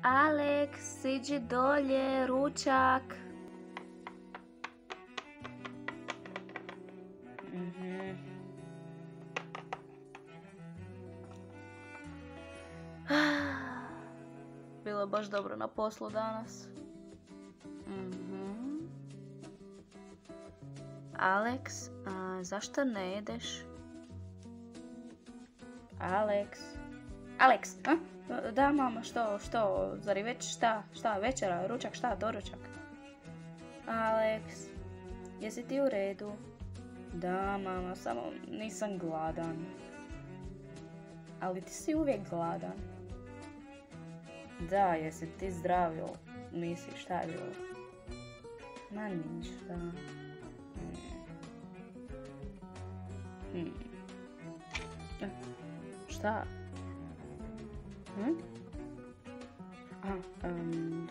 Alex, siđi dolje, ručak. Bilo baš dobro na poslu danas. Alex, zašto ne jedeš? Alex, da mama, što, zar je već šta, večera, ručak, šta, doručak? Alex, jesi ti u redu? Da mama, samo nisam gladan. Ali ti si uvijek gladan. Da, jesi ti zdravio? Nisi, šta je bilo? Ma ništa. Šta?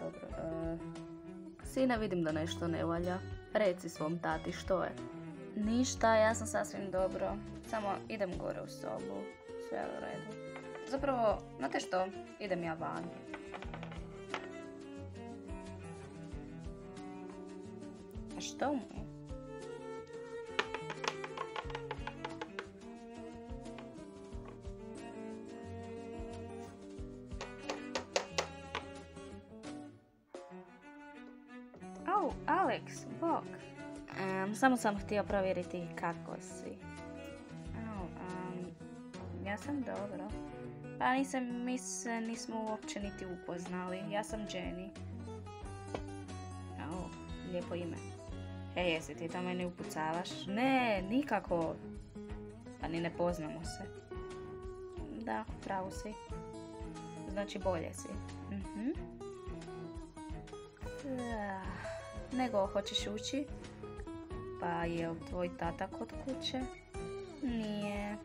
Dobro. Sine, vidim da nešto ne valja. Reci svom tati što je. Ništa, ja sam sasvim dobro. Samo idem gore u sobu. Sve je u redu. Zapravo, znate što? Idem ja van. A što mu? Au, Alex, bok. Samo sam htio provjeriti kako si. Ja sam dobro. Pa mi se nismo uopće niti upoznali. Ja sam Jenny. Lijepo ime. Hej, jesi ti to meni upucavaš? Ne, nikako. Pa ni ne poznamo se. Da, pravo si. Znači bolje si. Nego, hoćeš ući? Pa je li tvoj tata kod kuće? Nije.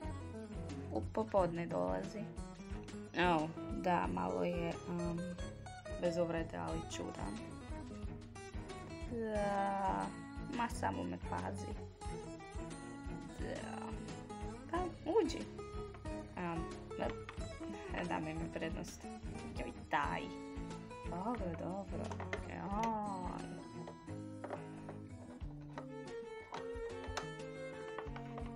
U popodne dolazi. Da, malo je bez uvrede, ali čudan. Da, ma samo me pazi. Da. Pa, uđi. Da mi prednost. Joj, daj. Dobro.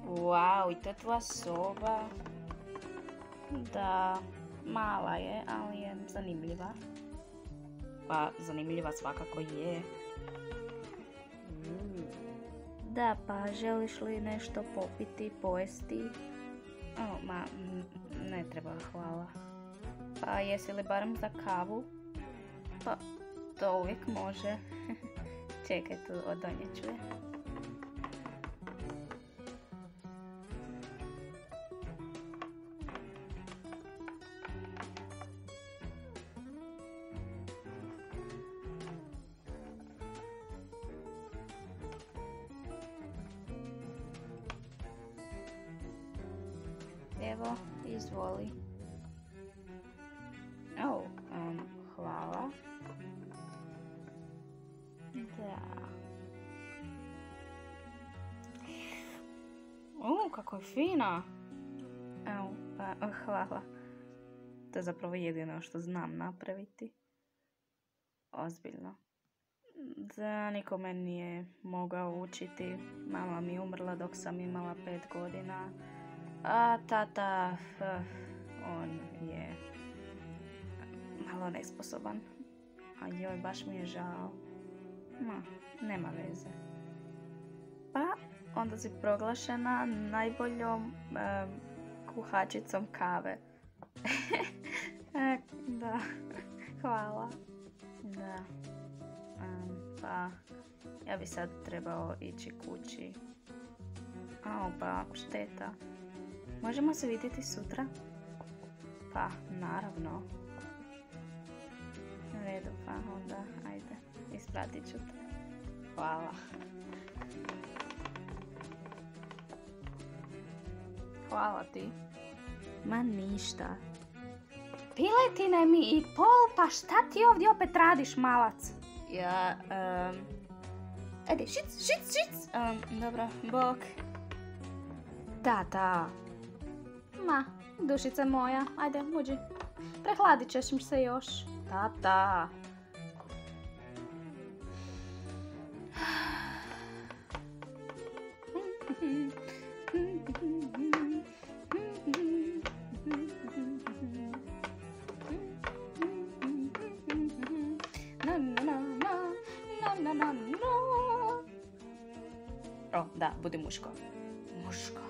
Wow, i to je tvoja soba. Da, mala je, ali je zanimljiva. Pa, zanimljiva svakako je. Da, pa želiš li nešto popiti, pojesti? Ne treba, hvala. Pa, jesi li barem za kavu? Pa, to uvijek može. Čekaj, tu odonjet ću je. Evo, izvoli. Hvala. Da. Kako je fina. Hvala. To je zapravo jedino što znam napraviti. Ozbiljno. Da, niko me nije mogao učiti. Mama mi je umrla dok sam imala 5 godina. A tata, on je malo nesposoban. A joj, baš mi je žao. Nema veze. Pa, onda si proglašena najboljom kuhačicom kave. Da, hvala. Da. Pa, ja bi sad trebao ići kući. Pa, šteta. Možemo se vidjeti sutra? Pa, naravno. U redu, pa onda, ajde, ispratit ću te. Hvala. Hvala ti. Ma ništa. Piletine mi i pol, pa šta ti ovdje opet radiš, malac? Ja, ajde, šic. Dobro, bok. Tata. Ma, dušice moja, ajde, uđi. Prehladit ćeš mi se još. Tata. O, da, budi muško. Muško.